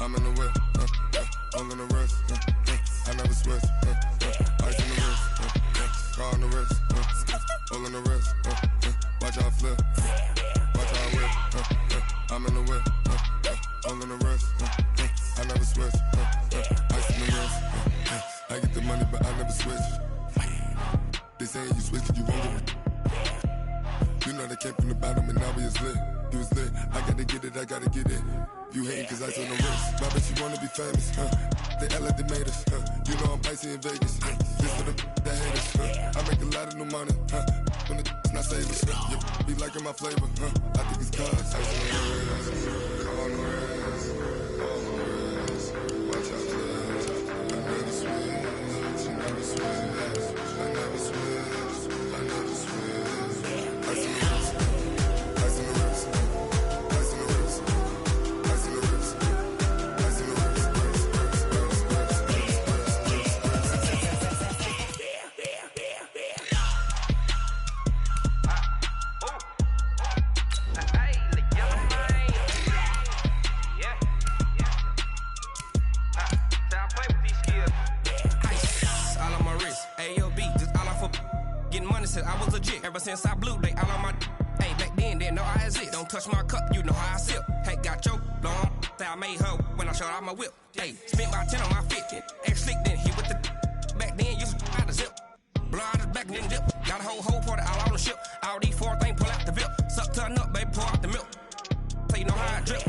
I'm in the whip, I'm in the wrist, I never switch, ice in the wrist, car on the wrist, all in the wrist, watch how I flip, watch how I whip, I'm in the whip, all in the wrist, I never switch, ice in the wrist, I get the money but I never switch. They saying you switch cause you won't get it. You know they came from the bottom and now we is lit. You was lit, I gotta get it, I gotta get it. You hating cause ice on the wrist. My bitch, you wanna be famous, They act like they made us, You know I'm icy in Vegas, This for the that hate us, I make a lot of new money, When the not savers, You be liking my flavor, I think it's cause ice on the wrist, on the wrist, on the wrist. Watch out, I never switch, I never switch, I never switch, I never switch. Ice on the wrist, ice on the wrist, ice on the wrist, ice on the wrist, ice on the wrist, I was legit. Ever since I blew, they all on my. Hey, back then, didn't know I exist. Don't touch my cup, you know how I sip. Hey, got your long. Say I made her when I showed out my whip. Hey, spent my 10 on my fit. Ex-slick, then hit with the. Back then, used to out the zip. Blow out his back and then dip. Got a whole party all on the ship. All these 4 things pull out the VIP. Suck turn up, baby, pour out the milk. So you know how I drip.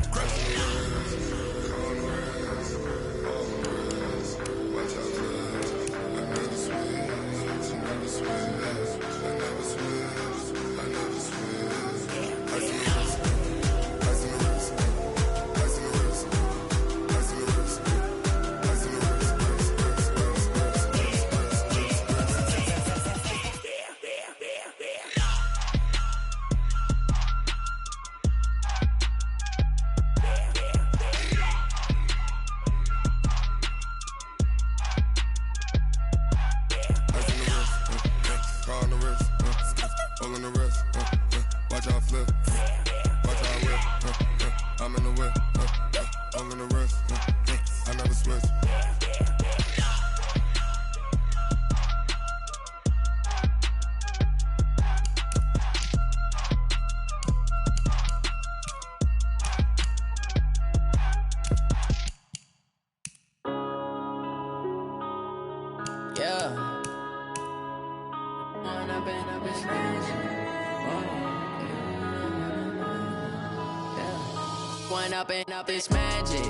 Up this magic.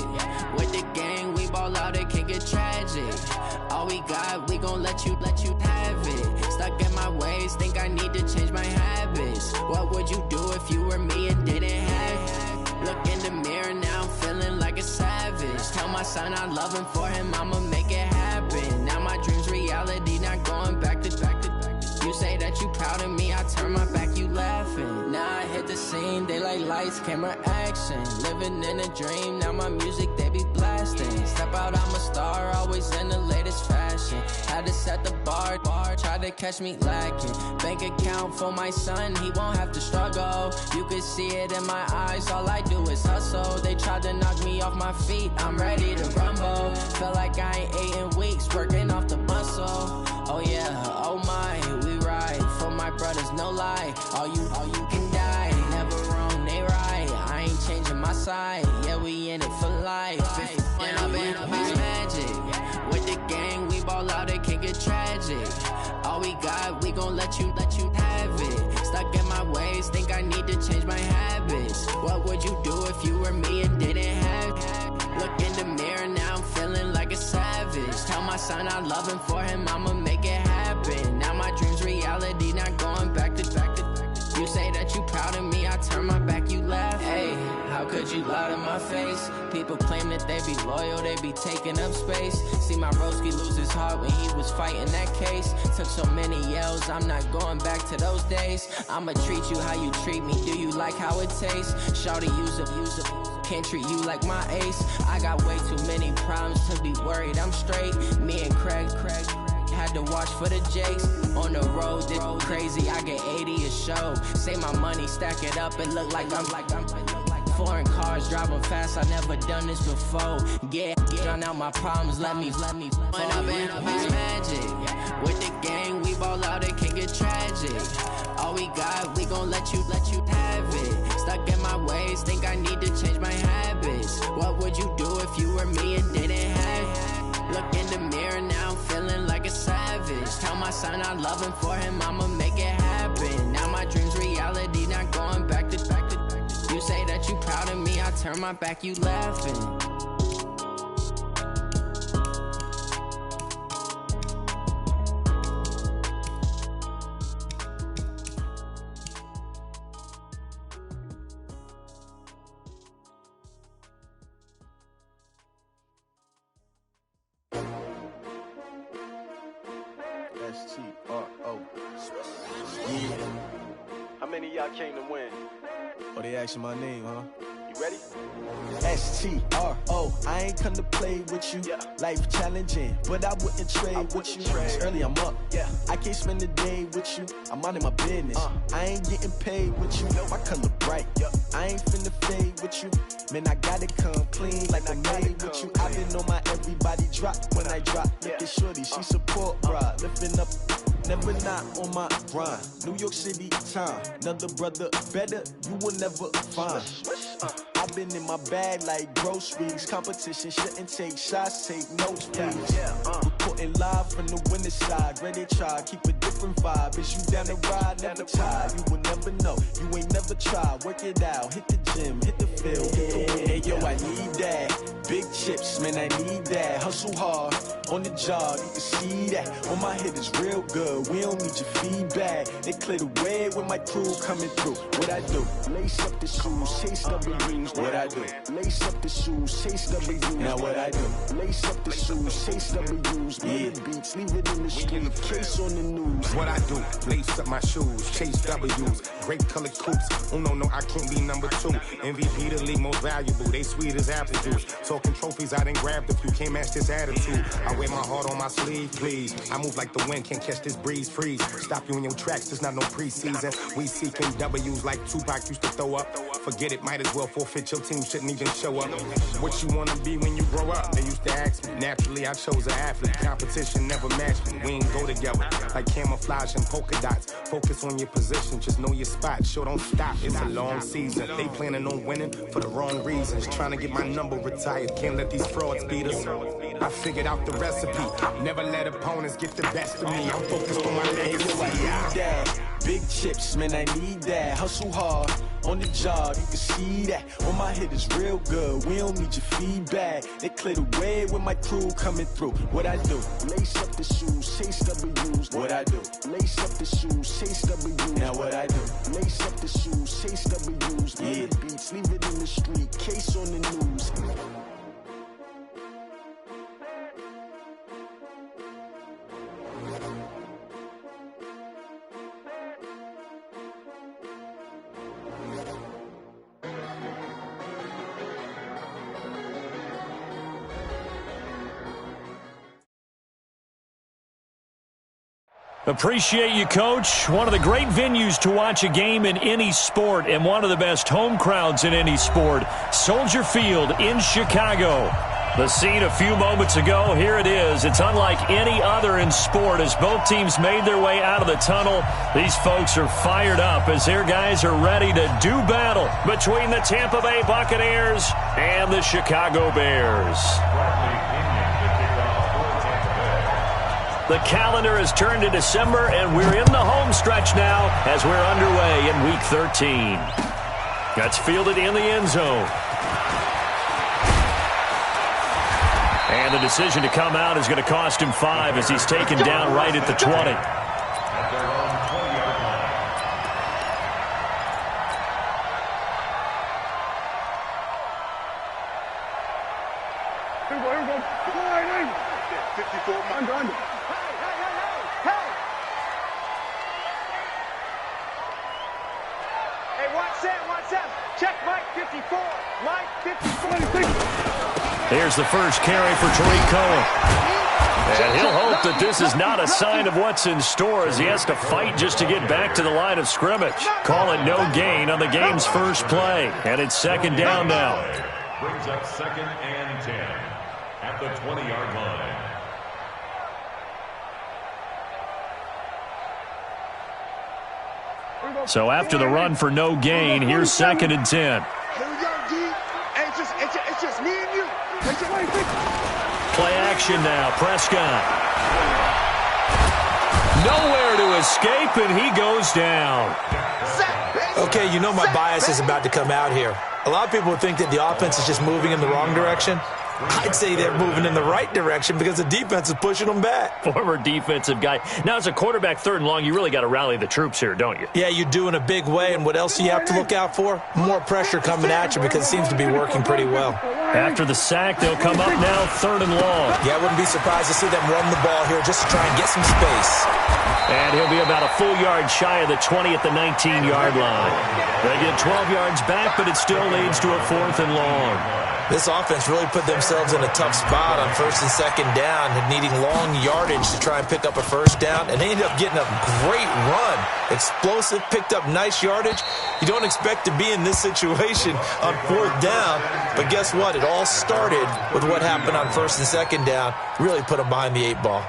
With the gang, we ball out, it can get tragic. All we got, we gon' let you have it. Stuck in my ways, think I need to change my habits. What would you do if you were me and didn't have it? Look in the mirror, now I'm feeling like a savage. Tell my son I love him, for him I'ma make it happen. Now my dream's reality, not going back to. You say that you proud of me, I turn my back, you laughing. Now I hit the scene, they like lights, camera, action. Living in a dream, now my music, they be blasting. Step out, I'm a star, always in the latest fashion. Had to set the bar, try to catch me lacking. Bank account for my son, he won't have to struggle. You can see it in my eyes, all I do is hustle. They tried to knock me off my feet, I'm ready to rumble. Feel like I ain't ate in weeks, working off the muscle. Oh yeah, oh my, we ride for my brothers, no lie. All you can die, never wrong, they right. I ain't changing my side, yeah, we in it for life. When I've been up, it's magic. With the gang, we ball out, it can get tragic. All we got, we gon' let you have it. Stuck in my ways, think I need to change my habits. What would you do if you were me and didn't have it? Look in the mirror, now I'm feeling like a savage. Tell my son I love him, for him I'ma make it happen. Now my dream's reality, not going back to. You say that you proud of me, I turn my back, you laugh. Hey, how could you lie to my face? People claim that they be loyal, they be taking up space. See my broski lose his heart when he was fighting that case. Took so many yells, I'm not going back to those days. I'ma treat you how you treat me, do you like how it tastes? Shawty, use a can't treat you like my ace. I got way too many problems to be worried, I'm straight. Me and Craig had to watch for the Jakes. On the road, this crazy, I get 80 a show. Say my money, stack it up, and look like I'm foreign cars was driving fast, I never done this before. Drown out my problems, let me When I've been up is magic. With the gang, we ball out, it can get tragic. All we got, we gon' let you have it. Stuck in my ways, think I need to change my habits. What would you do if you were me and didn't have it? Look in the mirror, now I'm feeling like a savage. Tell my son I love him, for him I'ma make it happen. Now my dream's reality, not going back to. You say that you proud of me, I turn my back, you laughing. S-T-R-O. Yeah. How many of y'all came to win? Oh, they asking my name, huh? You ready? S-T-R-O. I ain't come to play with you. Yeah. Life challenging, but I wouldn't trade with you. It's early, I'm up. Yeah. I can't spend the day with you. I'm minding my business. I ain't getting paid with you. My color bright. I ain't finna fade with you. Man, I gotta come clean like I made with you. I've been on my everybody drop when I drop. Look at shorty, she support, bruh. Lifting up. Never not on my grind. New York City time. Another brother better, you will never find. I've been in my bag like groceries. Competition shouldn't take shots, take notes, please. Reporting live from the winning side. Ready to try, keep a different vibe. Is you down the ride, never tired. You will never know, you ain't never tried. Work it out, hit the gym, hit the field, hit the win. Hey yo, I need that. Big chips, man, I need that. Hustle hard, on the job, you can see that. On my head is real good, we don't need your feedback. They clear the way with my crew coming through. What I do? Lace up the shoes, chase W's. What I do? Lace up the shoes, chase W's. Now what I do? Lace up the shoes, chase W's. Yeah. Beats, leave it in the street, case on the news. What I do? Lace up my shoes, chase W's. Great colored coops. Oh no, I can't be number 2. MVP the league most valuable. They sweet as apple juice. Talking trophies, I done grabbed a few. Can't match this attitude. I wear my heart on my sleeve, please. I move like the wind, can't catch this breeze, freeze. Stop you in your tracks, there's not no preseason. We seeking W's like Tupac used to throw up. Forget it, might as well forfeit. Your team shouldn't even show up. What you wanna be when you grow up? They used to ask me. Naturally, I chose an athlete. Competition never matched me. We ain't go together like camouflage and polka dots. Focus on your position, just know your spot. Sure, don't stop. It's a long season. They planning on winning for the wrong reasons. Trying to get my number retired. Can't let these frauds beat us. I figured out the recipe. Never let opponents get the best of me. I'm focused on my legacy. Big chips, man, I need that. Hustle hard, on the job, you can see that. On my head is real good, we don't need your feedback. They clear the way with my crew coming through. What I do? Lace up the shoes, chase W's. What I do? Lace up the shoes, chase W's. Now what I do? Lace up the shoes, chase W's. Yeah. Beats, leave it in the street, case on the news. Appreciate you, Coach. One of the great venues to watch a game in any sport and one of the best home crowds in any sport. Soldier Field in Chicago. The scene a few moments ago, here it is. It's unlike any other in sport as both teams made their way out of the tunnel. These folks are fired up as their guys are ready to do battle between the Tampa Bay Buccaneers and the Chicago Bears. The calendar has turned to December, and we're in the home stretch now as we're underway in Week 13. That's fielded in the end zone. And the decision to come out is going to cost him 5 as he's taken down right at the 20. Here's the first carry for Tariq Cohen. And he'll hope that this is not a sign of what's in store as he has to fight just to get back to the line of scrimmage. Call it no gain on the game's first play. And it's second down now. Brings up 2nd and 10 at the 20-yard line. So after the run for no gain, here's 2nd and 10. Here we go, D. Hey, it's just me and you. Play action now. Prescott. Nowhere to escape, and he goes down. Okay, you know my bias is about to come out here. A lot of people would think that the offense is just moving in the wrong direction. I'd say they're moving in the right direction because the defense is pushing them back. Former defensive guy. Now, as a quarterback 3rd and long, you really got to rally the troops here, don't you? Yeah, you do in a big way. And what else do you have to look out for? More pressure coming at you because it seems to be working pretty well. After the sack, they'll come up now 3rd and long. Yeah, I wouldn't be surprised to see them run the ball here just to try and get some space. And he'll be about a full yard shy of the 20 at the 19-yard line. They get 12 yards back, but it still leads to a 4th and long. This offense really put themselves in a tough spot on 1st and 2nd down, needing long yardage to try and pick up a 1st down, and they ended up getting a great run. Explosive, picked up nice yardage. You don't expect to be in this situation on 4th down, but guess what? It all started with what happened on 1st and 2nd down. Really put them behind the 8 ball.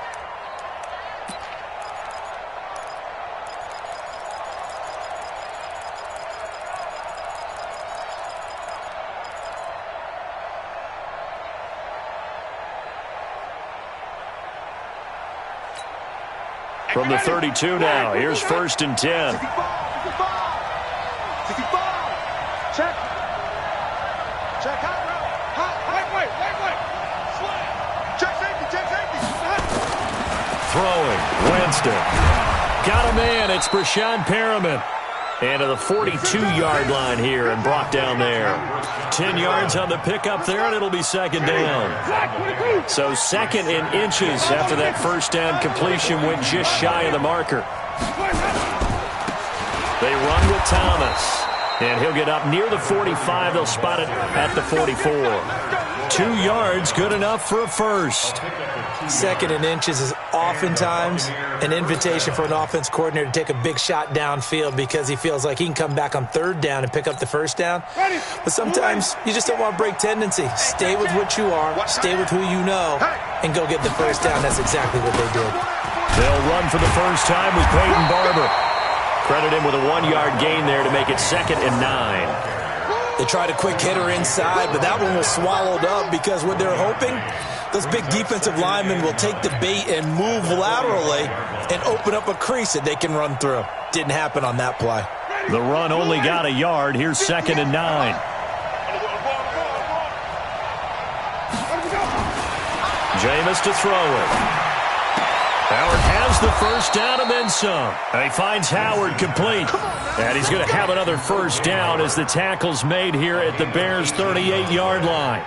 From the 32 now, here's 1st and 10. 65. Check. Check hot route. Wait. Slide. Check safety. Throwing, Winston. Got a man, it's Brashad Perriman. And to the 42-yard line here and brought down there. 10 yards on the pickup there, and it'll be 2nd down. So 2nd and inches after that 1st down completion went just shy of the marker. They run with Thomas. And he'll get up near the 45. They'll spot it at the 44. 2 yards, good enough for a 1st. 2nd and inches is oftentimes an invitation for an offense coordinator to take a big shot downfield because he feels like he can come back on 3rd down and pick up the 1st down. But sometimes you just don't want to break tendency. Stay with what you are, stay with who you know, and go get the 1st down. That's exactly what they did. They'll run for the first time with Peyton Barber. Credit him with a 1-yard gain there to make it 2nd and 9. They tried a quick hitter inside, but that one was swallowed up because what they're hoping, those big defensive linemen will take the bait and move laterally and open up a crease that they can run through. Didn't happen on that play. The run only got a yard. Here's 2nd and 9. Jameis to throw it. Howard has the 1st down and then some. He finds Howard complete. And he's going to have another 1st down as the tackle's made here at the Bears' 38-yard line.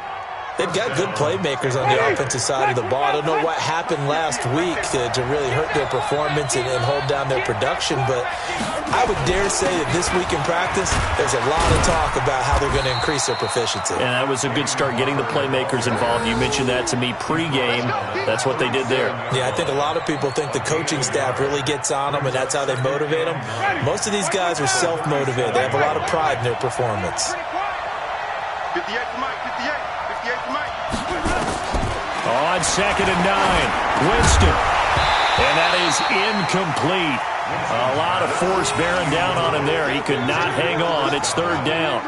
They've got good playmakers on the offensive side of the ball. I don't know what happened last week to really hurt their performance and hold down their production, but I would dare say that this week in practice, there's a lot of talk about how they're going to increase their proficiency. And that was a good start, getting the playmakers involved. You mentioned that to me pregame. That's what they did there. Yeah, I think a lot of people think the coaching staff really gets on them, and that's how they motivate them. Most of these guys are self-motivated. They have a lot of pride in their performance. 58 for Mike, 58 for Mike. On 2nd and 9, Winston. And that is incomplete. A lot of force bearing down on him there. He could not hang on. It's 3rd down.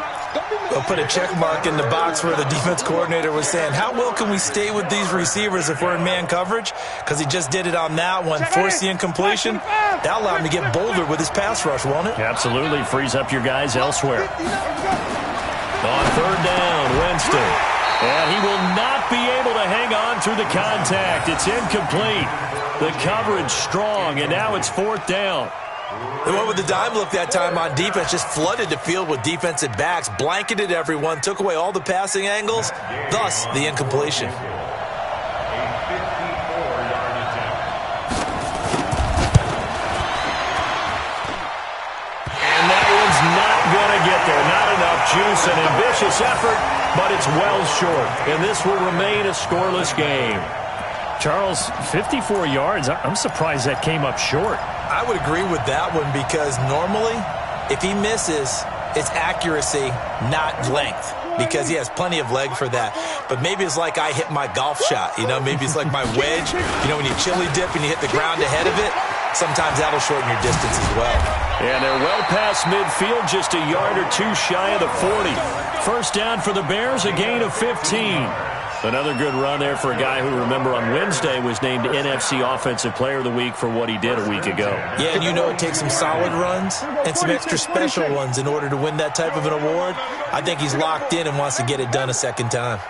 They'll put a check mark in the box where the defense coordinator was saying, how well can we stay with these receivers if we're in man coverage? Because he just did it on that one, forced the incompletion. That'll allow him to get bolder with his pass rush, won't it? Absolutely. Frees up your guys elsewhere. On 3rd down, Winston. And he will not be able to hang on through the contact. It's incomplete. The coverage strong, and now it's 4th down. They went with the dime look that time on defense, just flooded the field with defensive backs, blanketed everyone, took away all the passing angles, thus the incompletion. And that one's not going to get there. Not enough juice, an ambitious effort, but it's well short. And this will remain a scoreless game. Charles, 54 yards. I'm surprised that came up short. I would agree with that one because normally if he misses, it's accuracy, not length, because he has plenty of leg for that. But maybe it's like I hit my golf shot, maybe it's like my wedge. When you chili dip and you hit the ground ahead of it, sometimes that'll shorten your distance as well. And they're well past midfield, just a yard or two shy of the 40. First down for the Bears, a gain of 15. Another good run there for a guy who, remember, on Wednesday was named NFC Offensive Player of the Week for what he did a week ago. Yeah, and it takes some solid runs and some extra special ones in order to win that type of an award. I think he's locked in and wants to get it done a second time.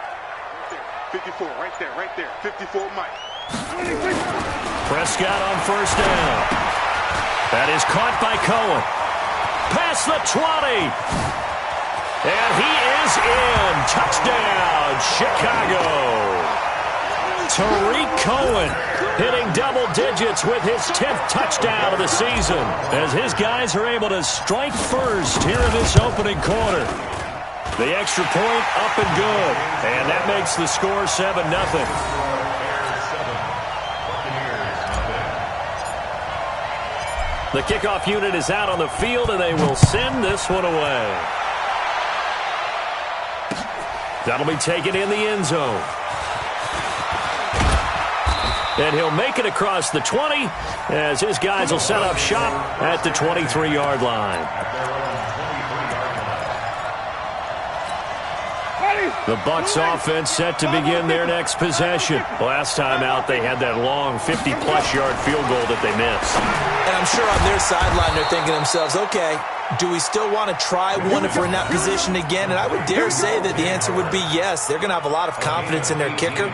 54, right there. 54, Mike. Prescott on first down. That is caught by Cohen. Past the 20. And he is in. Touchdown, Chicago. Tariq Cohen hitting double digits with his 10th touchdown of the season as his guys are able to strike first here in this opening quarter. The extra point up and good. And that makes the score 7-0. The kickoff unit is out on the field, and they will send this one away. That'll be taken in the end zone. And he'll make it across the 20 as his guys will set up shop at the 23-yard line. The Bucs offense set to begin their next possession. Last time out, they had that long 50-plus yard field goal that they missed. And I'm sure on their sideline they're thinking to themselves, okay, do we still want to try one if we're in that position again? And I would dare say that the answer would be yes. They're going to have a lot of confidence in their kicker.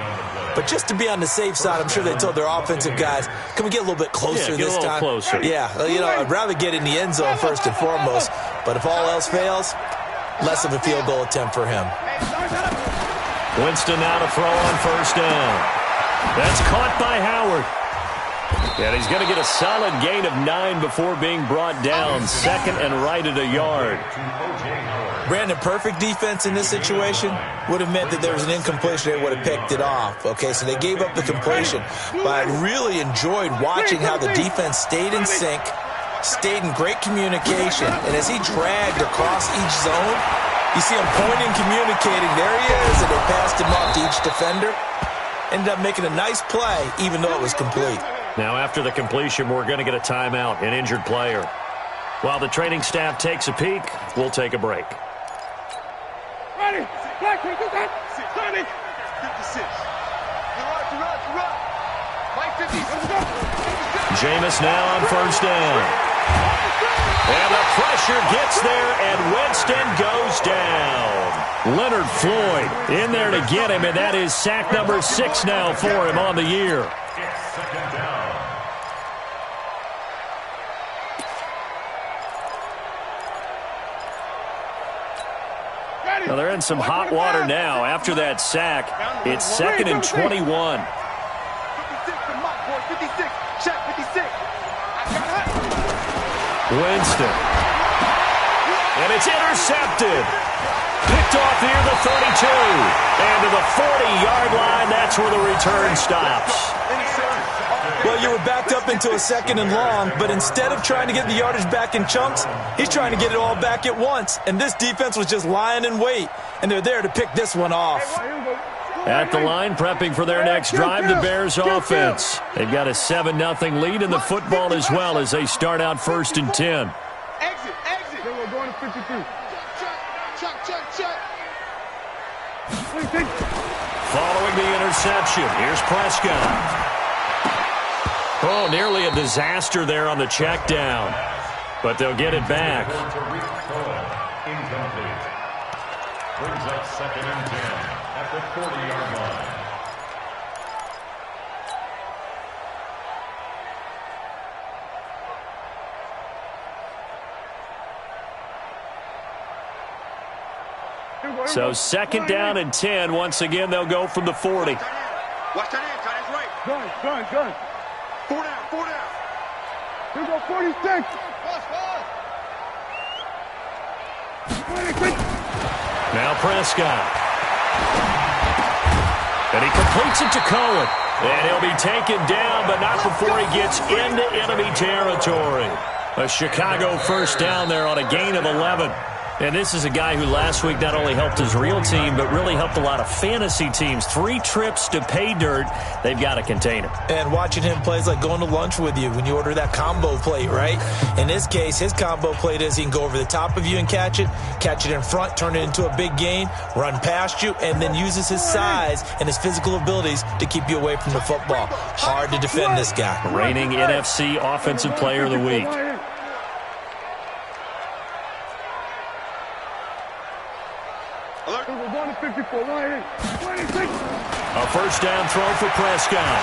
But just to be on the safe side, I'm sure they told their offensive guys, can we get a little bit closer this time? Closer. Yeah, I'd rather get in the end zone first and foremost. But if all else fails, less of a field goal attempt for him. Winston now to throw on first down. That's caught by Howard. And he's going to get a solid gain of 9 before being brought down. Second and right at a yard. Brandon, perfect defense in this situation would have meant that there was an incompletion. They would have picked it off. Okay, so they gave up the completion. But I really enjoyed watching how the defense stayed in sync, stayed in great communication. And as he dragged across each zone, you see him pointing, communicating. There he is, and they passed him off to each defender. Ended up making a nice play, even though it was complete. Now, after the completion, we're going to get a timeout, an injured player. While the training staff takes a peek, we'll take a break. Ready? 56. Jameis now on first down. And the pressure gets there, and Winston goes down. Leonard Floyd in there to get him, and that is sack number 6 now for him on the year. Second down. Now they're in some hot water now. After that sack, it's 2nd and 21. 56. Check 56. Winston. And it's intercepted. Picked off near the 32. And to the 40-yard line, that's where the return stops. Well, you were backed up into a 2nd and long, but instead of trying to get the yardage back in chunks, he's trying to get it all back at once. And this defense was just lying in wait, and they're there to pick this one off. At the line, prepping for their next drive, the Bears offense. They've got a 7-0 lead in the football as well as they start out 1st and 10. Exit. We're going to 52. Check. Following the interception, here's Prescott. Oh, nearly a disaster there on the check down. But they'll get it back. Incomplete. Brings up 2nd and 10 at the 40-yard line. So 2nd down and 10. Once again, they'll go from the 40. Watch that in, tight end's right. Gun. 4 down. Here we go, 46. Now Prescott. And he completes it to Cohen. And he'll be taken down, but not before he gets into enemy territory. A Chicago first down there on a gain of 11. And this is a guy who last week not only helped his real team, but really helped a lot of fantasy teams. 3 trips to pay dirt. They've got a container. And watching him play is like going to lunch with you when you order that combo plate, right? In this case, his combo plate is he can go over the top of you and catch it in front, turn it into a big gain, run past you, and then uses his size and his physical abilities to keep you away from the football. Hard to defend this guy. Reigning NFC Offensive Player of the Week. A first down throw for Prescott.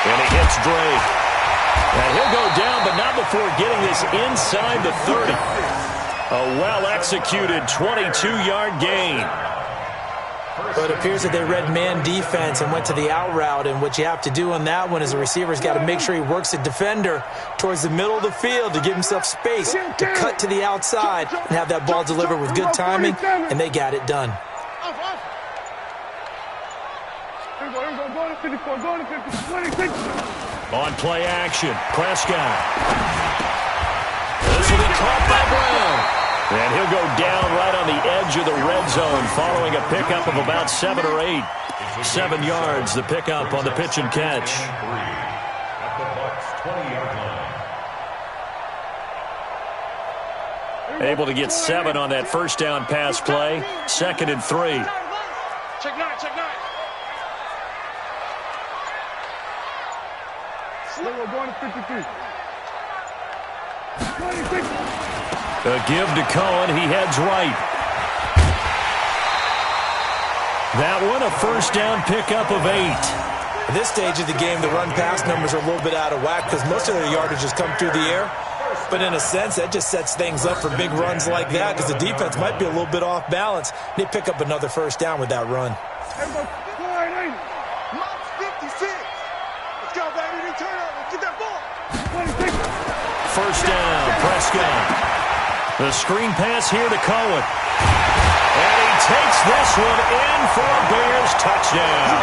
And he hits Drake. And he'll go down, but not before getting this inside the 30. A well-executed 22-yard gain. But it appears that they read man defense and went to the out route. And what you have to do on that one is the receiver's got to make sure he works the defender towards the middle of the field to give himself space to cut to the outside and have that ball delivered with good timing, and they got it done. On play action, Prescott. This will be caught by Brown. And he'll go down right on the edge of the red zone following a pickup of about 7 or 8. 7 yards, the pickup on the pitch and catch. At the Bucs 20-yard line. Able to get 7 on that first down pass play. 2nd and 3. Check 9, check 9. We're going to 53. 26. A give to Cohen. He heads right. That one, a first down pickup of 8. At this stage of the game, the run-pass numbers are a little bit out of whack because most of their yardage has come through the air. But in a sense, that just sets things up for big runs like that because the defense might be a little bit off balance. They pick up another first down with that run. 56. Let's go, baby. Return up. Let's get that ball. 26. First down, Prescott. The screen pass here to Cohen. And he takes this one in for a Bears touchdown.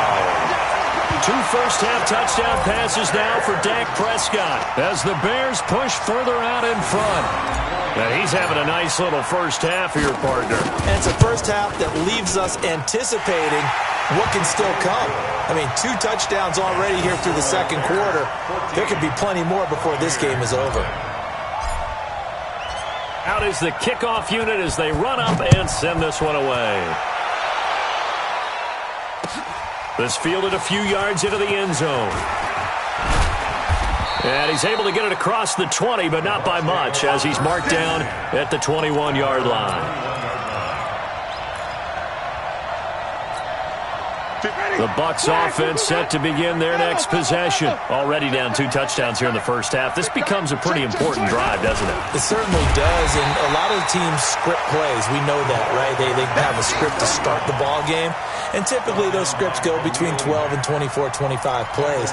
2 first-half touchdown passes now for Dak Prescott as the Bears push further out in front. And he's having a nice little first half here, partner. And it's a first half that leaves us anticipating what can still come. I mean, 2 touchdowns already here through the second quarter. There could be plenty more before this game is over. Out is the kickoff unit as they run up and send this one away. This fielded a few yards into the end zone. And he's able to get it across the 20, but not by much, as he's marked down at the 21-yard line. The Bucs offense set to begin their next possession. Already down 2 touchdowns here in the first half. This becomes a pretty important drive, doesn't it? It certainly does, and a lot of teams script plays. We know that, right? They have a script to start the ball game, and typically those scripts go between 12 and 24, 25 plays.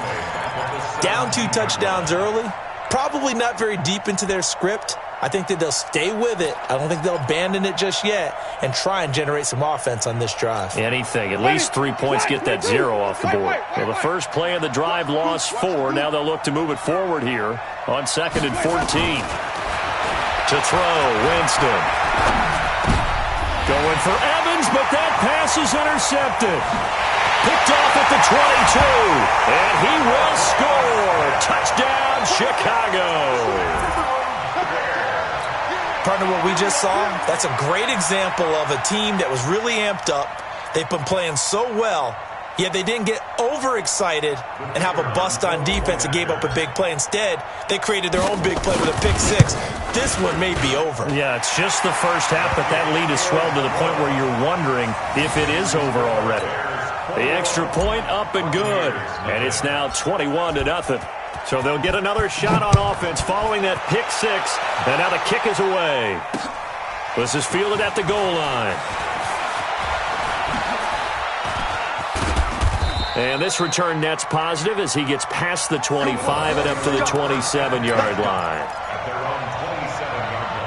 Down 2 touchdowns early, probably not very deep into their script. I think that they'll stay with it. I don't think they'll abandon it just yet and try and generate some offense on this drive. Anything. At least 3 points get that 0 off the board. Well, the first play of the drive lost 4. Now they'll look to move it forward here on 2nd and 14. To throw, Winston. Going for Evans, but that pass is intercepted. Picked off at the 22. And he will score. Touchdown, Chicago. Partner, what we just saw, that's a great example of a team that was really amped up. They've been playing so well, yet they didn't get overexcited and have a bust on defense and gave up a big play. Instead, they created their own big play with a pick-6. This one may be over. Yeah, it's just the first half, but that lead has swelled to the point where you're wondering if it is over already. The extra point up and good, and it's now 21-0. So they'll get another shot on offense following that pick-6, and now the kick is away. This is fielded at the goal line. And this return net's positive as he gets past the 25 and up to the 27-yard line. At their own 27-yard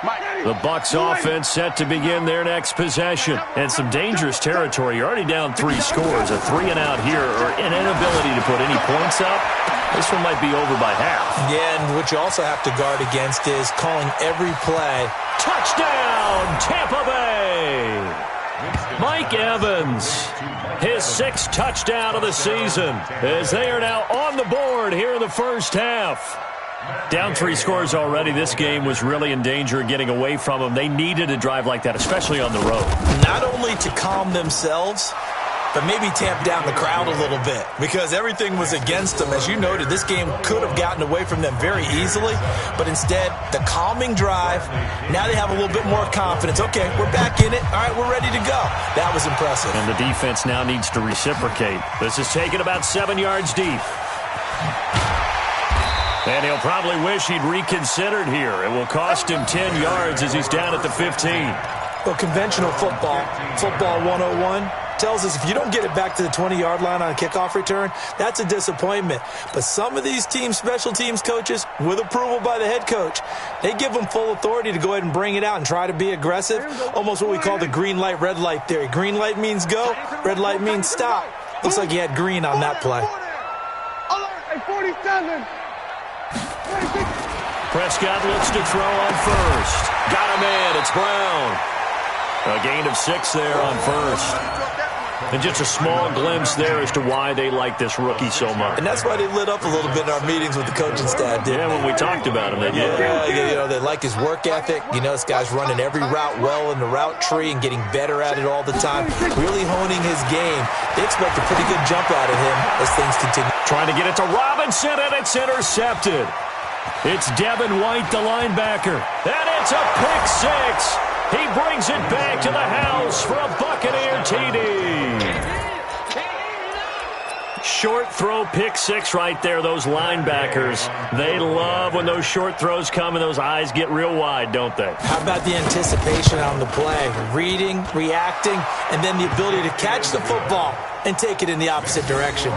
line. The Bucs offense set to begin their next possession. And some dangerous territory. You're already down 3 scores. A 3-and-out here, or an inability to put any points up. This one might be over by half. Yeah, and what you also have to guard against is calling every play. Touchdown, Tampa Bay! Mike Evans, his 6th touchdown of the season, as they are now on the board here in the first half. Down 3 scores already. This game was really in danger of getting away from them. They needed a drive like that, especially on the road. Not only to calm themselves, but maybe tamp down the crowd a little bit, because everything was against them. As you noted, this game could have gotten away from them very easily, but instead, the calming drive, now they have a little bit more confidence. Okay, we're back in it. All right, we're ready to go. That was impressive. And the defense now needs to reciprocate. This is taken about 7 yards deep. And he'll probably wish he'd reconsidered here. It will cost him 10 yards as he's down at the 15. Well, conventional football 101, tells us if you don't get it back to the 20-yard line on a kickoff return, that's a disappointment. But some of these teams, special teams coaches, with approval by the head coach, they give them full authority to go ahead and bring it out and try to be aggressive, almost what we call the green light, red light theory. Green light means go, red light means stop. Looks like he had green on that play. 47. Prescott looks to throw on first. Got him in. It's Brown. A gain of 6 there on first. And just a small glimpse there as to why they like this rookie so much. And that's why they lit up a little bit in our meetings with the coaching staff, didn't when we talked about him, they did. Yeah, they like his work ethic. You know, this guy's running every route well in the route tree and getting better at it all the time, really honing his game. They expect a pretty good jump out of him as things continue. Trying to get it to Robinson, and it's intercepted. It's Devin White, the linebacker. And it's a pick 6. He brings it back to the house for a Buccaneer TD. Short throw, pick 6 right there. Those linebackers, they love when those short throws come and those eyes get real wide, don't they? How about the anticipation on the play? Reading, reacting, and then the ability to catch the football and take it in the opposite direction.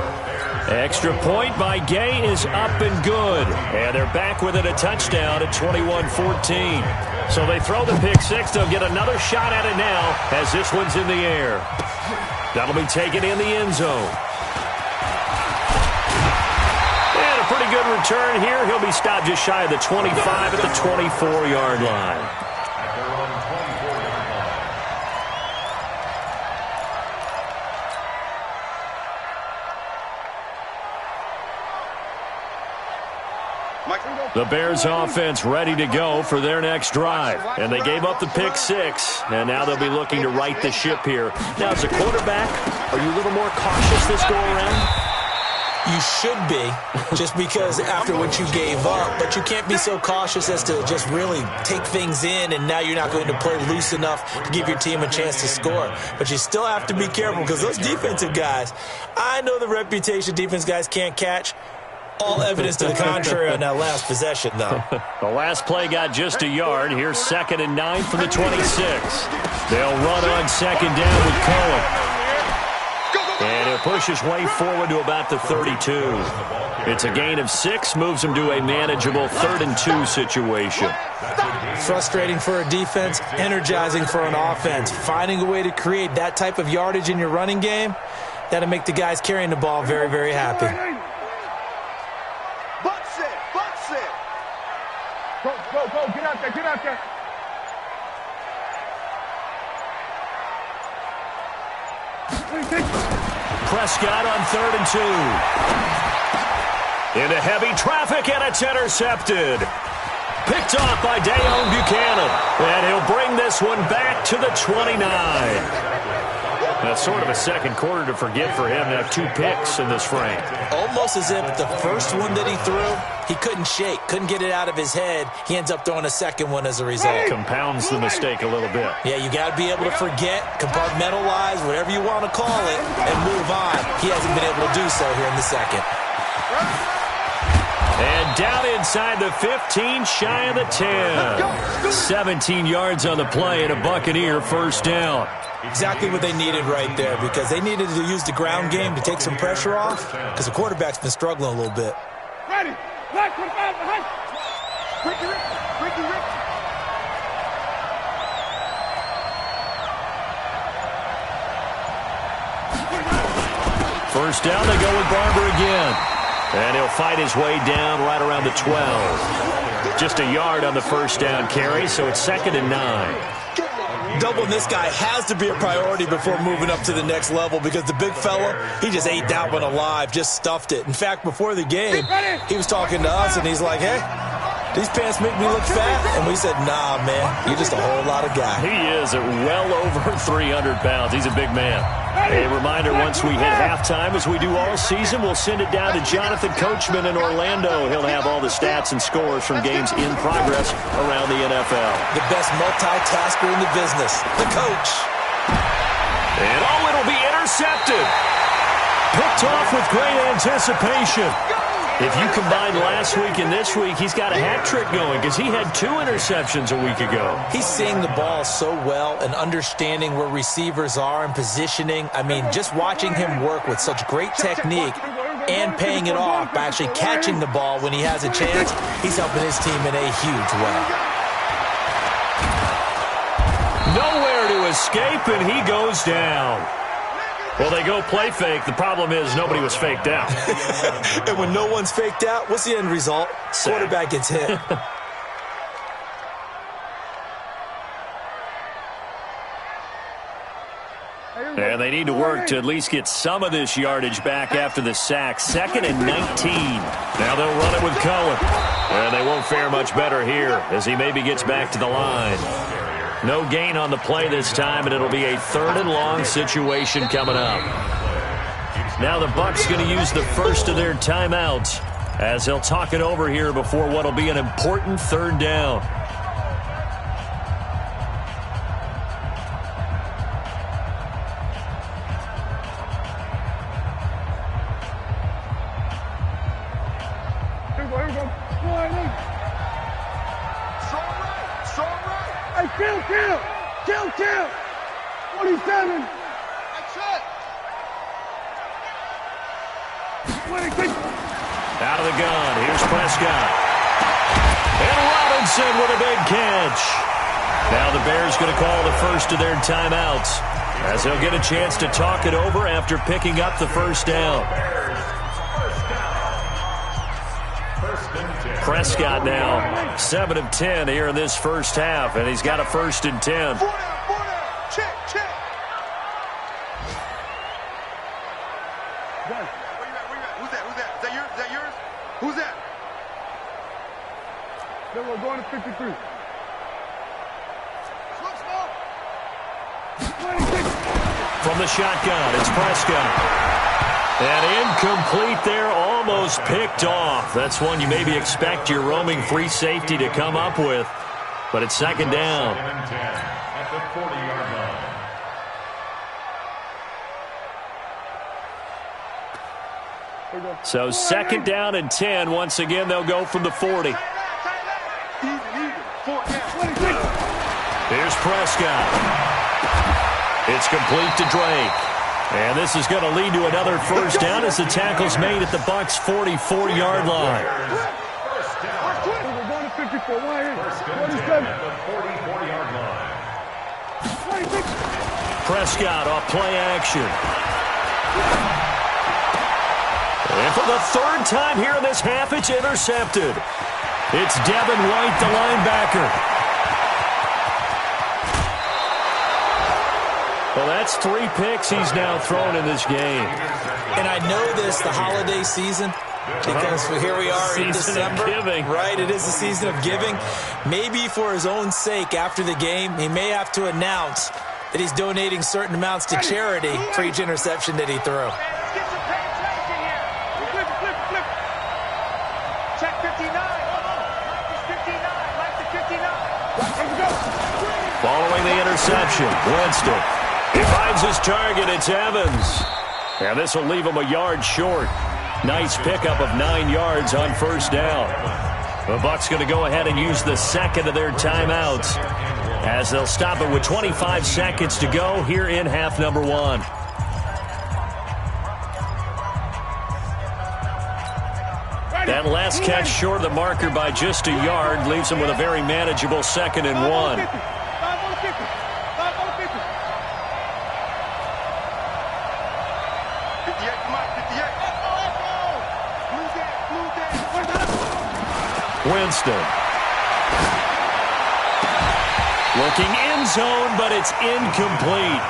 Extra point by Gay is up and good. And they're back within a touchdown at 21-14. So they throw the pick 6. They'll get another shot at it now as this one's in the air. That'll be taken in the end zone. And a pretty good return here. He'll be stopped just shy of the 25 at the 24-yard line. The Bears offense ready to go for their next drive. And they gave up the pick 6. And now they'll be looking to right the ship here. Now, as a quarterback, are you a little more cautious this go around? You should be, just because after what you gave up. But you can't be so cautious as to just really take things in, and now you're not going to play loose enough to give your team a chance to score. But you still have to be careful, because those defensive guys, I know the reputation defense guys can't catch. All evidence to the contrary on that last possession, though. The last play got just a yard. Here's 2nd and 9 from the 26. They'll run on 2nd down with Cohen. And he'll push his way forward to about the 32. It's a gain of 6, moves him to a manageable 3rd and 2 situation. Frustrating for a defense, energizing for an offense. Finding a way to create that type of yardage in your running game, that'll make the guys carrying the ball very, very happy. Go, get out there. Prescott on 3rd and 2. Into heavy traffic, and it's intercepted. Picked off by Dayon Buchanan. And he'll bring this one back to the 29. That's sort of a second quarter to forget for him. Now 2 picks in this frame. Almost as if the first one that he threw, he couldn't shake, couldn't get it out of his head. He ends up throwing a second one as a result. Compounds the mistake a little bit. Yeah, you got to be able to forget, compartmentalize, whatever you want to call it, and move on. He hasn't been able to do so here in the second. And down inside the 15, shy of the 10. 17 yards on the play and a Buccaneer first down. Exactly what they needed right there, because they needed to use the ground game to take some pressure off, because the quarterback's been struggling a little bit. Ready. First down, they go with Barber again. And he'll fight his way down right around the 12. Just a yard on the first down carry, so it's 2nd and 9. Doubling this guy has to be a priority before moving up to the next level because the big fella, he just ate that one alive, just stuffed it. In fact, before the game, he was talking to us, and he's like, hey, these pants make me look fat. And we said, nah, man, you're just a whole lot of guy. He is at well over 300 pounds. He's a big man. A reminder, once we hit halftime, as we do all season, we'll send it down to Jonathan Coachman in Orlando. He'll have all the stats and scores from games in progress around the NFL. The best multitasker in the business, the coach. And it'll be intercepted. Picked off with great anticipation. If you combine last week and this week, he's got a hat trick going because he had 2 interceptions a week ago. He's seeing the ball so well and understanding where receivers are and positioning. I mean, just watching him work with such great technique and paying it off by actually catching the ball when he has a chance, he's helping his team in a huge way. Nowhere to escape, and he goes down. Well, they go play fake. The problem is nobody was faked out. And when no one's faked out, what's the end result? Quarterback gets hit. And they need to work to at least get some of this yardage back after the sack. 2nd and 19. Now they'll run it with Cohen. And they won't fare much better here as he maybe gets back to the line. No gain on the play this time, and it'll be a 3rd and long situation coming up. Now the Bucs going to use the first of their timeouts as they'll talk it over here before what'll be an important 3rd down. Kill! 27! That's it! 26! Out of the gun, here's Prescott. And Robinson with a big catch. Now the Bears going to call the first of their timeouts as they'll get a chance to talk it over after picking up the first down. Prescott now 7 of 10 here in this first half, and he's got a 1st and 10. Check. Where you at? Who's that? Is that yours? Who's that? Then we're going to 53. From the shotgun, it's Prescott. And incomplete there, almost picked off. That's one you maybe expect your roaming free safety to come up with. But it's 2nd down. At the 40-yard line. So 2nd down and 10. Once again, they'll go from the 40. Here's Prescott. It's complete to Drake. And this is going to lead to another first down as the tackle's made at the Bucs' 44-yard line. First down. We're going to 54. First and 10 at the 44-yard line. Prescott off play action. And for the 3rd time here in this half, it's intercepted. It's Devin White, the linebacker. Well, that's 3 picks he's now thrown in this game. And I know this, the holiday season, because here we are in December. Right, it is the season of giving. Maybe for his own sake after the game, he may have to announce that he's donating certain amounts to charity for each interception that he threw. Check 59. Following the interception, Winston. He finds his target. It's Evans. And this will leave him a yard short. Nice pickup of 9 yards on first down. The Bucs going to go ahead and use the 2nd of their timeouts as they'll stop it with 25 seconds to go here in half number 1. That last catch short of the marker by just a yard leaves him with a very manageable 2nd and 1. Winston. Looking end zone, but it's incomplete.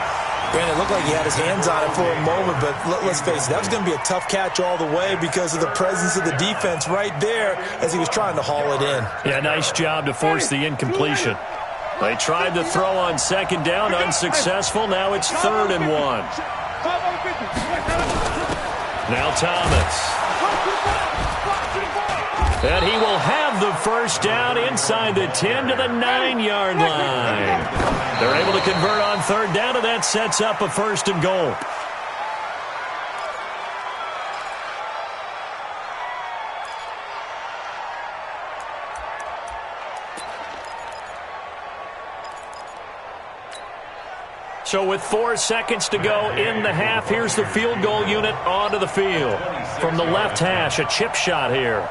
Brandon, it looked like he had his hands on it for a moment, but let's face it, that was going to be a tough catch all the way because of the presence of the defense right there as he was trying to haul it in. Yeah, nice job to force the incompletion. They tried to throw on second down, unsuccessful. Now it's 3rd and 1. Now Thomas. And he will have the first down inside the 10 to the 9-yard line. They're able to convert on 3rd down, and that sets up a 1st and goal. So with 4 seconds to go in the half, here's the field goal unit onto the field. From the left hash, a chip shot here.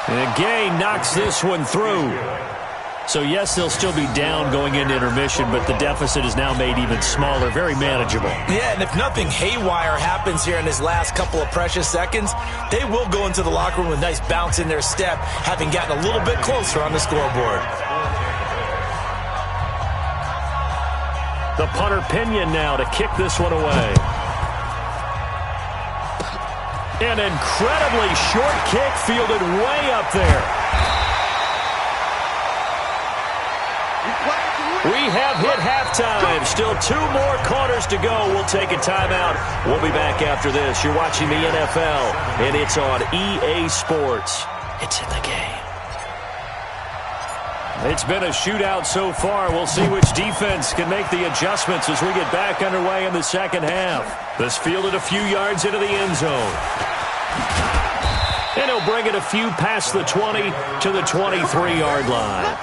And Gay knocks this one through. So, yes, they'll still be down going into intermission, but the deficit is now made even smaller, very manageable. Yeah, and if nothing haywire happens here in his last couple of precious seconds, they will go into the locker room with a nice bounce in their step, having gotten a little bit closer on the scoreboard. The punter Pinion now to kick this one away. An incredibly short kick fielded way up there. We have hit halftime. Still 2 more quarters to go. We'll take a timeout. We'll be back after this. You're watching the NFL, and it's on EA Sports. It's in the game. It's been a shootout so far. We'll see which defense can make the adjustments as we get back underway in the second half. This fielded a few yards into the end zone. And he'll bring it a few past the 20 to the 23-yard line.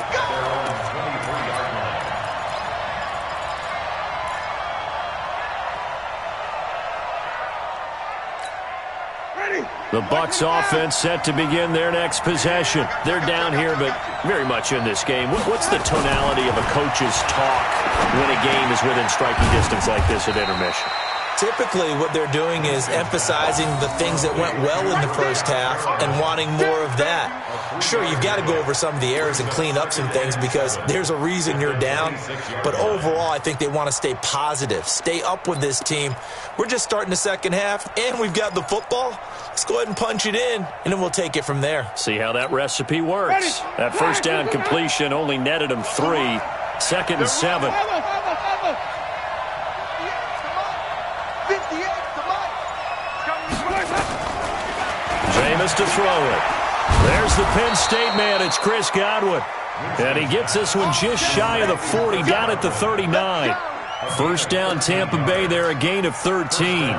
The Bucs offense set to begin their next possession. They're down here, but very much in this game. What's the tonality of a coach's talk when a game is within striking distance like this at intermission? Typically, what they're doing is emphasizing the things that went well in the first half and wanting more of that. Sure, you've got to go over some of the errors and clean up some things because there's a reason you're down. But overall, I think they want to stay positive, stay up with this team. We're just starting the second half, and we've got the football. Let's go ahead and punch it in, and then we'll take it from there. See how that recipe works. That first down completion only netted him 3. 2nd and 7. Jameis to throw it. There's the Penn State man. It's Chris Godwin. And he gets this one just shy of the 40, down at the 39. First down Tampa Bay there, a gain of 13.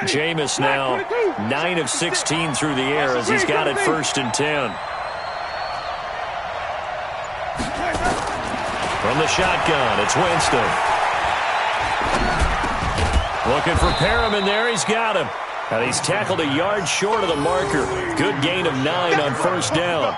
Jameis now 9 of 16 through the air as he's got it 1st and 10. From the shotgun, it's Winston. Looking for Perriman there. He's got him. And he's tackled a yard short of the marker. Good gain of 9 on 1st down.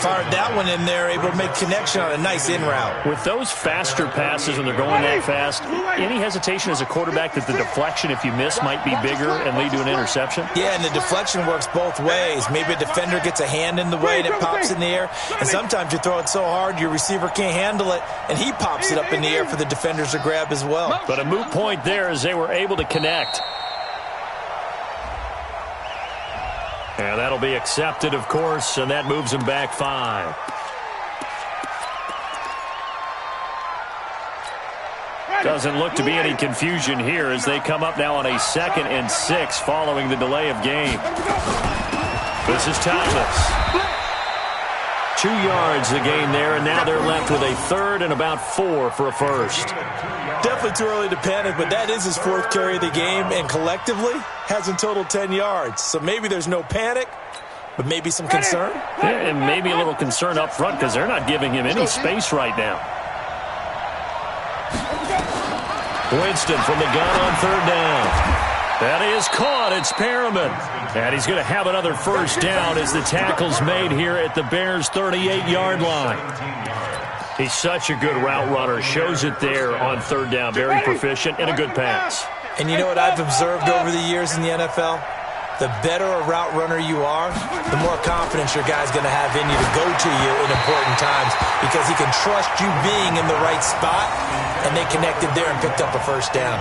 Fired that one in there, able to make connection on a nice in route. With those faster passes when they're going that fast, any hesitation as a quarterback that the deflection, if you miss, might be bigger and lead to an interception? Yeah, and the deflection works both ways. Maybe a defender gets a hand in the way and it pops in the air. And sometimes you throw it so hard your receiver can't handle it, and he pops it up in the air for the defenders to grab as well. But a moot point there as they were able to connect. And that'll be accepted, of course, and that moves him back 5. Doesn't look to be any confusion here as they come up now on a 2nd and 6 following the delay of game. This is Thomas. 2 yards the gain there, and now they're left with a 3rd and about 4 for a first. Definitely too early to panic, but that is his 4th carry of the game, and collectively has in total 10 yards. So maybe there's no panic, but maybe some concern. Yeah, and maybe a little concern up front because they're not giving him any space right now. Winston from the gun on 3rd down. That is caught. It's Perriman. And he's going to have another first down as the tackle's made here at the Bears' 38-yard line. He's such a good route runner. Shows it there on third down. Very proficient and a good pass. And you know what I've observed over the years in the NFL? The better a route runner you are, the more confidence your guy's going to have in you to go to you in important times because he can trust you being in the right spot, and they connected there and picked up a first down.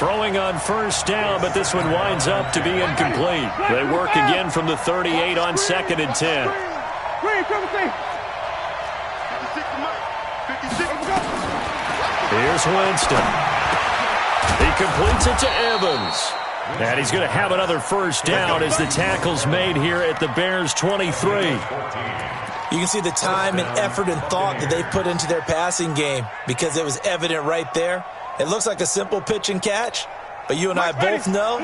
Throwing on first down, but this one winds up to be incomplete. They work again from the 38 on 2nd and 10. Here's Winston. He completes it to Evans. And he's going to have another first down as the tackle's made here at the Bears' 23. You can see the time and effort and thought that they put into their passing game because it was evident right there. It looks like a simple pitch and catch, but you and I both know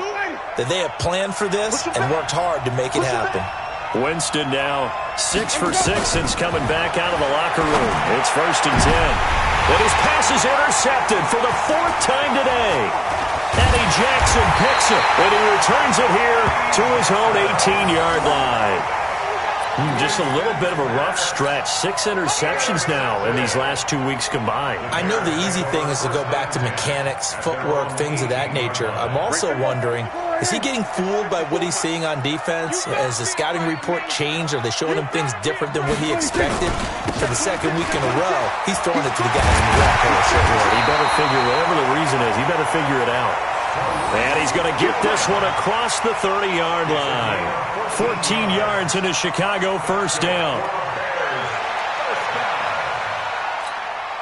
that they have planned for this and worked hard to make it happen. Winston now 6 for 6 since coming back out of the locker room. It's 1st and 10. And his pass is intercepted for the 4th time today. Eddie Jackson picks it, and he returns it here to his own 18-yard line. Just a little bit of a rough stretch. 6 interceptions now in these last 2 weeks combined. I know the easy thing is to go back to mechanics, footwork, things of that nature. I'm also wondering, is he getting fooled by what he's seeing on defense? Has the scouting report changed? Are they showing him things different than what he expected? For the 2nd week in a row, he's throwing it to the guys in the red. He better figure, whatever the reason is, he better figure it out. And he's going to get this one across the 30-yard line. 14 yards into Chicago, first down.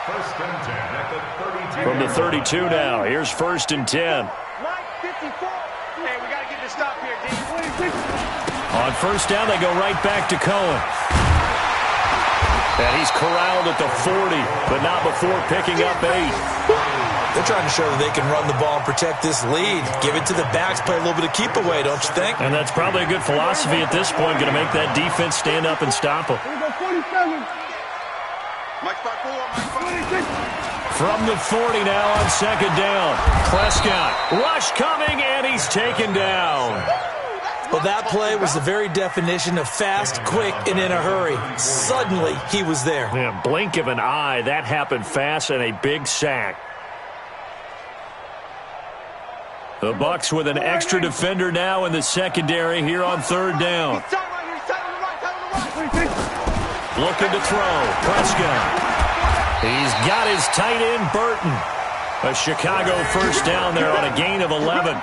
First and 10 at the 32. From the 32 now, here's 1st and 10. Hey, we got to get this stop here, D. On first down, they go right back to Cohen. And he's corralled at the 40, but not before picking up 8. They're trying to show that they can run the ball and protect this lead. Give it to the backs, play a little bit of keep away, don't you think? And that's probably a good philosophy at this point, going to make that defense stand up and stop them. From the 40 now on 2nd down. Prescott, rush coming, and he's taken down. Well, that play was the very definition of fast, quick, and in a hurry. Suddenly, he was there. Yeah, blink of an eye, that happened fast, and a big sack. The Bucs with an extra defender now in the secondary here on 3rd down. Looking to throw. Prescott. He's got his tight end, Burton. A Chicago first down there on a gain of 11.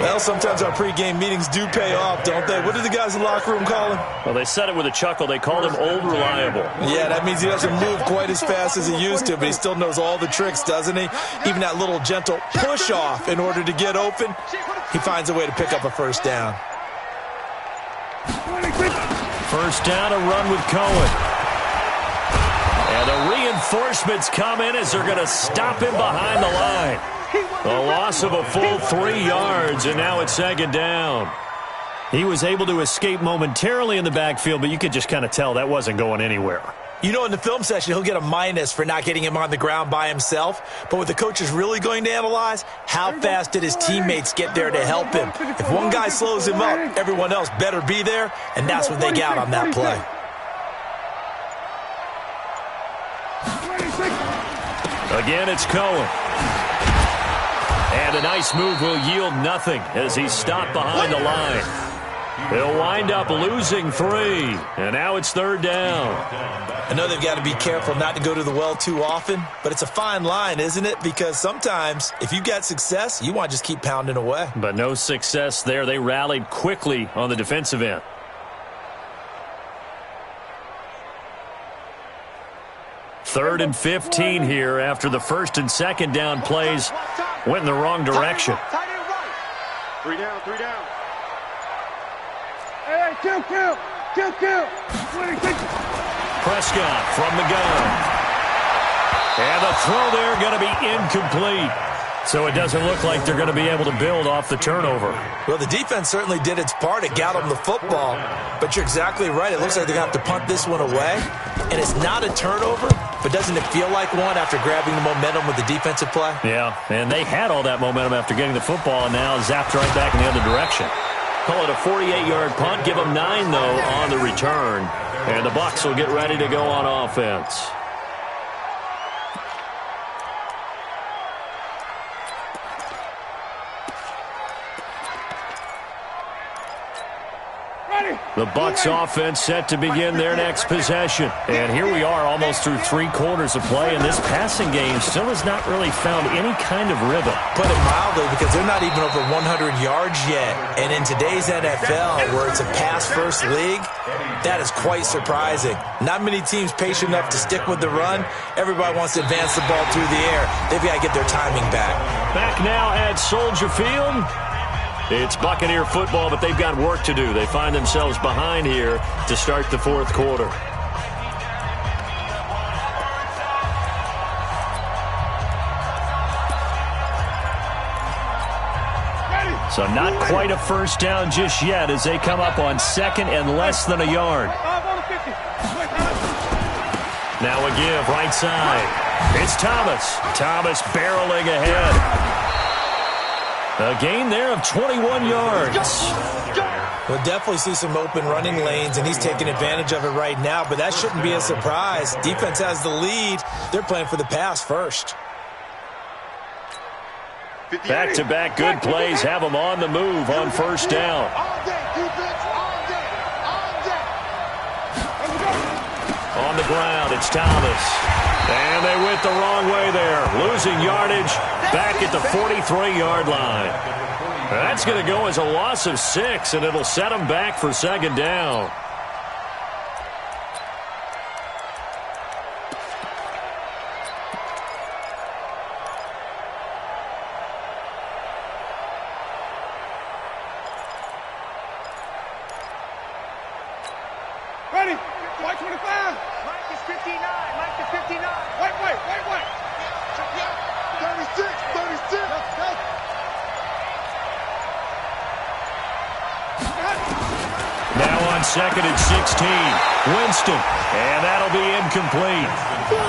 Well, sometimes our pregame meetings do pay off, don't they? What do the guys in the locker room call him? Well, they said it with a chuckle. They called him Old Reliable. Yeah, that means he doesn't move quite as fast as he used to, but he still knows all the tricks, doesn't he? Even that little gentle push-off in order to get open, he finds a way to pick up a first down. First down, a run with Cohen. And the reinforcements come in as they're going to stop him behind the line. A loss of a full 3 yards, and now it's 2nd down. He was able to escape momentarily in the backfield, but you could just kind of tell that wasn't going anywhere. You know, in the film session, he'll get a minus for not getting him on the ground by himself. But what the coach is really going to analyze, how fast did his teammates get there to help him? If one guy slows him up, everyone else better be there, and that's what they got on that play. Again, it's Cohen. And a nice move will yield nothing as he's stopped behind the line. They'll wind up losing 3, and now it's 3rd down. I know they've got to be careful not to go to the well too often, but it's a fine line, isn't it? Because sometimes, if you got success, you want to just keep pounding away. But no success there. They rallied quickly on the defensive end. Third and 15 here after the 1st and 2nd down plays went in the wrong direction. 3 down, 3 down. Hey, kill. Prescott from the gun. And the throw there going to be incomplete. So it doesn't look like they're going to be able to build off the turnover. Well, the defense certainly did its part. It got them the football. But you're exactly right. It looks like they're going to have to punt this one away. And it's not a turnover, but doesn't it feel like one after grabbing the momentum with the defensive play? Yeah, and they had all that momentum after getting the football and now zapped right back in the other direction. Call it a 48-yard punt. Give them 9, though, on the return. And the Bucs will get ready to go on offense. The Bucs offense set to begin their next possession. And here we are almost through 3 quarters of play, and this passing game still has not really found any kind of rhythm. Put it mildly, because they're not even over 100 yards yet. And in today's NFL, where it's a pass-first league, that is quite surprising. Not many teams patient enough to stick with the run. Everybody wants to advance the ball through the air. They've got to get their timing back. Back now at Soldier Field. It's Buccaneer football, but they've got work to do. They find themselves behind here to start the 4th quarter. So not quite a first down just yet as they come up on 2nd and less than a yard. Now a give right side. It's Thomas. Thomas barreling ahead. A gain there of 21 yards. We'll definitely see some open running lanes, and he's taking advantage of it right now, but that shouldn't be a surprise. Defense has the lead. They're playing for the pass first. Back-to-back good plays have them on the move on first down. On the ground, it's Thomas. And they went the wrong way there. Losing yardage back at the 43-yard line. That's going to go as a loss of 6, and it'll set them back for 2nd down. Ready? White 25. Mike is 59. Mike is 59. White. 36. Now on 2nd and 16. Winston. And that'll be incomplete.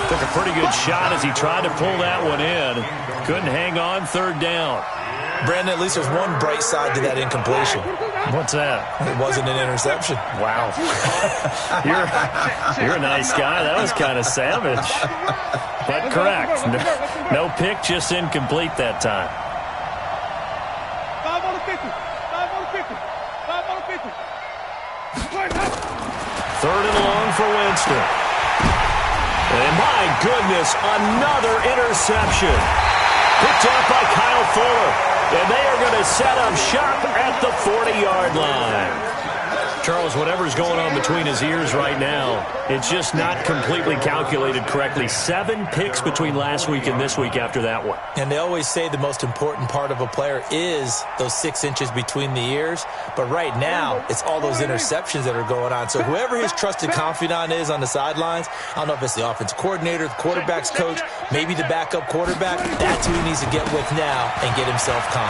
Took a pretty good shot as he tried to pull that one in. Couldn't hang on 3rd down. Brandon, at least there's one bright side to that incompletion. What's that? It wasn't an interception. Wow. You're a nice guy. That was kind of savage. But correct. No pick, just incomplete that time. 5 on the 50. 5 on the 50. 5 on the 50. 3rd and long for Winston. And my goodness, another interception. Picked up by Kyle Fuller. And they are going to set up shop at the 40-yard line. Charles, whatever's going on between his ears right now, it's just not completely calculated correctly. 7 picks between last week and this week after that one. And they always say the most important part of a player is those 6 inches between the ears. But right now, it's all those interceptions that are going on. So whoever his trusted confidant is on the sidelines, I don't know if it's the offensive coordinator, the quarterback's coach, maybe the backup quarterback, that's who he needs to get with now and get himself calm.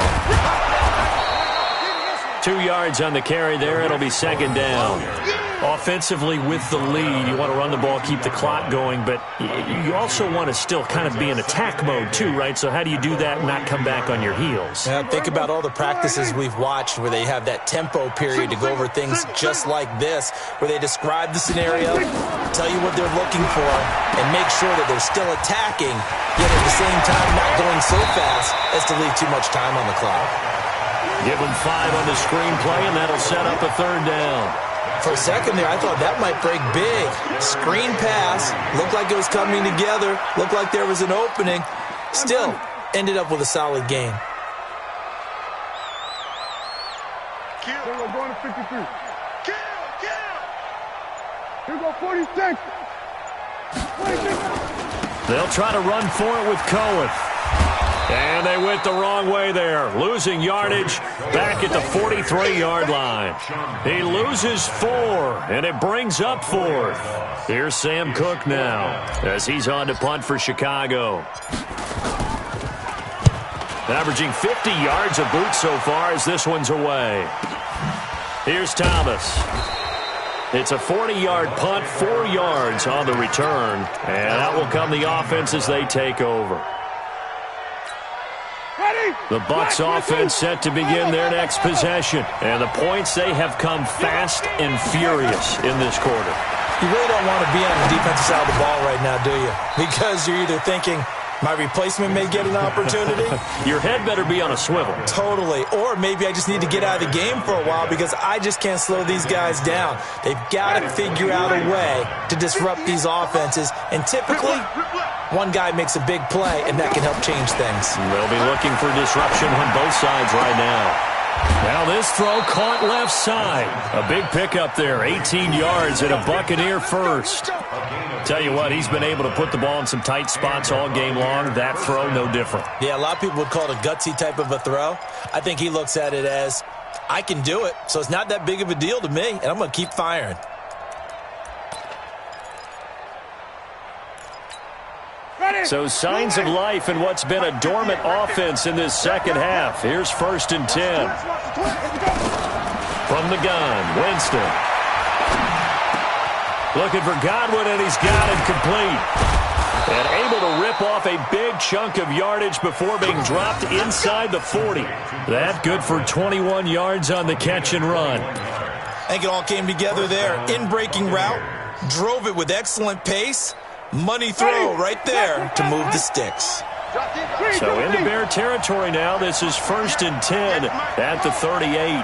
2 yards on the carry there. It'll be 2nd down. Offensively with the lead, you want to run the ball, keep the clock going, but you also want to still kind of be in attack mode too, right? So how do you do that and not come back on your heels? Yeah, think about all the practices we've watched where they have that tempo period to go over things just like this, where they describe the scenario, tell you what they're looking for, and make sure that they're still attacking, yet at the same time not going so fast as to leave too much time on the clock. Give them 5 on the screenplay, and that'll set up a 3rd down. For a second there, I thought that might break big. Screen pass, looked like it was coming together, looked like there was an opening. Still, ended up with a solid game. We're going to 53. Here go 46. 46. They'll try to run for it with Cohen. And they went the wrong way there. Losing yardage back at the 43-yard line. He loses 4, and it brings up 4th. Here's Sam Cook now as he's on to punt for Chicago. Averaging 50 yards a boot so far as this one's away. Here's Thomas. It's a 40-yard punt, 4 yards on the return. And that will come the offense as they take over. The Bucs offense set to begin their next possession. And the points, they have come fast and furious in this quarter. You really don't want to be on the defensive side of the ball right now, do you? Because you're either thinking, My replacement may get an opportunity. Your head better be on a swivel. Totally. Or maybe I just need to get out of the game for a while because I just can't slow these guys down. They've got to figure out a way to disrupt these offenses. And typically, one guy makes a big play, and that can help change things. They'll be looking for disruption on both sides right now. Now this throw caught left side. A big pickup there, 18 yards and a Buccaneer first. Tell you what, he's been able to put the ball in some tight spots all game long. That throw, no different. Yeah, a lot of people would call it a gutsy type of a throw. I think he looks at it as, I can do it, so it's not that big of a deal to me, and I'm going to keep firing. So signs of life in what's been a dormant offense in this second half. Here's 1st and 10. From the gun, Winston. Looking for Godwin, and he's got it complete. And able to rip off a big chunk of yardage before being dropped inside the 40. That good for 21 yards on the catch and run. I think it all came together there. In-breaking route, drove it with excellent pace. Money throw right there to move the sticks. So into Bear territory now. This is 1st and 10 at the 38.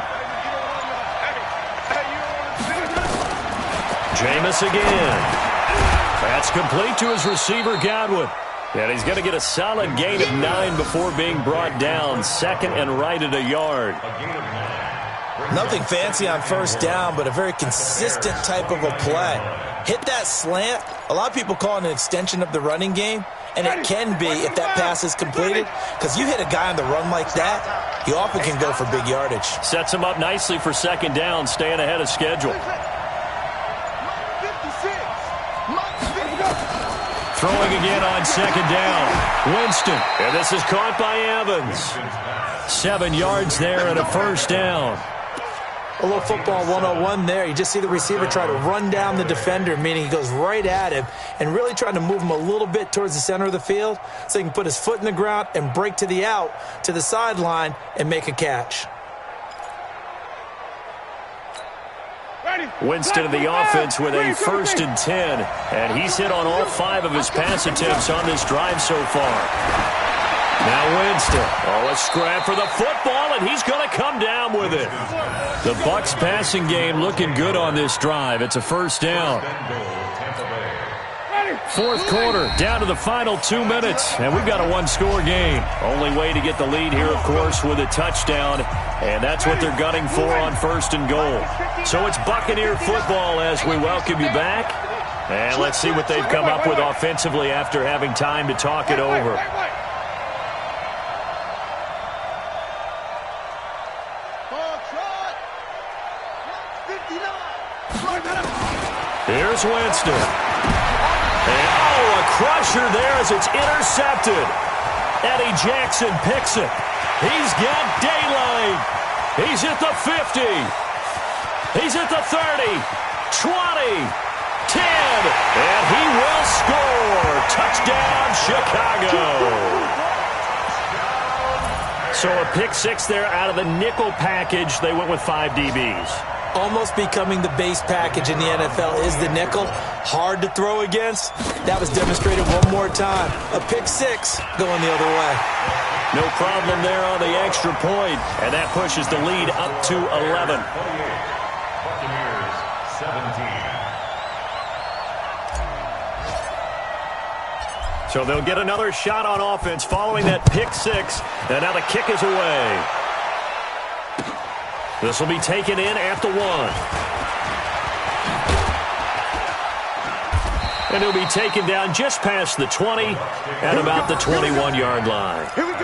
Jameis again. That's complete to his receiver, Godwin. And he's going to get a solid gain of 9 before being brought down. 2nd and right at a yard. Nothing fancy on 1st down, but a very consistent type of a play. Hit that slant. A lot of people call it an extension of the running game, and it can be if that pass is completed, because you hit a guy on the run like that, he often can go for big yardage. Sets him up nicely for 2nd down, staying ahead of schedule. Throwing again on 2nd down. Winston, and this is caught by Evans. 7 yards there and a 1st down. A little football 101 there. You just see the receiver try to run down the defender, meaning he goes right at him and really trying to move him a little bit towards the center of the field so he can put his foot in the ground and break to the out, to the sideline, and make a catch. Winston in the offense with a 1st and 10, and he's hit on all 5 of his pass attempts on this drive so far. Now Winston, a scrap for the football, and he's going to come down with it. The Bucs passing game looking good on this drive. It's a 1st down. 4th quarter, down to the final 2 minutes, and we've got a 1-score game. Only way to get the lead here, of course, with a touchdown, and that's what they're gunning for on 1st and goal. So it's Buccaneer football as we welcome you back, and let's see what they've come up with offensively after having time to talk it over. Here's Winston. And, a crusher there as it's intercepted. Eddie Jackson picks it. He's got daylight. He's at the 50. He's at the 30, 20, 10, and he will score. Touchdown, Chicago. So a pick 6 there out of the nickel package. They went with 5 DBs. Almost becoming the base package in the NFL is the nickel. Hard to throw against. That was demonstrated one more time. A pick 6 going the other way. No problem there on the extra point, and that pushes the lead up to 11. Buccaneers 17. So they'll get another shot on offense following that pick 6, and now the kick is away. This will be taken in at the 1. And he'll be taken down just past the 20 at about the 21-yard line. Here we go.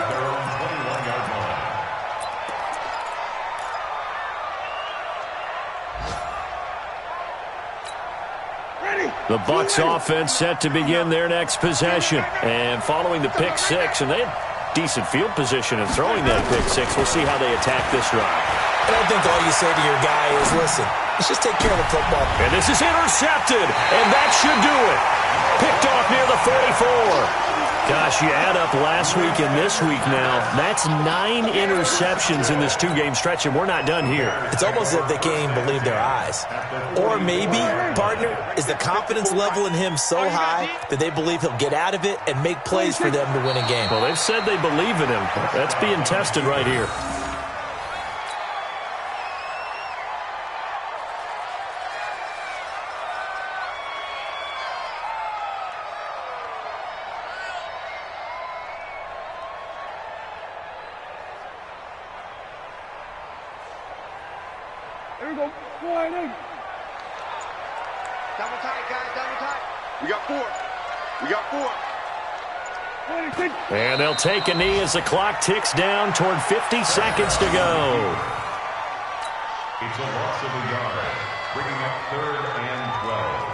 The Bucs offense set to begin their next possession. And following the pick 6, and they had decent field position in throwing that pick 6. We'll see how they attack this drive. I don't think all you say to your guy is, listen, let's just take care of the football. And this is intercepted, and that should do it. Picked off near the 44. Gosh, you add up last week and this week now. That's 9 interceptions in this 2-game stretch, and we're not done here. It's almost as if they can't even believe their eyes. Or maybe, partner, is the confidence level in him so high that they believe he'll get out of it and make plays for them to win a game. Well, they've said they believe in him. That's being tested right here. Here we go. 4 and 8. Double tight, guys. Double tight. We got 4. We got 4. 26. And they'll take a knee as the clock ticks down toward 50 seconds to go. It's a loss of a yard, bringing up 3rd and 12.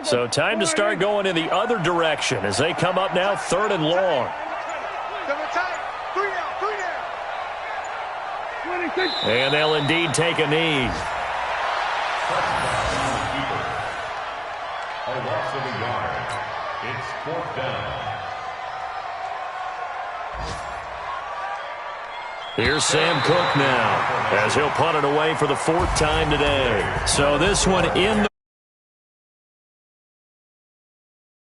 So time to start going in the other direction as they come up now 3rd and long. Double tight. 3 down. 3 down. 26. And they'll indeed take a knee. A loss of a yard. It's 4th down. Here's Sam Cook now as he'll punt it away for the 4th time today. So this one in the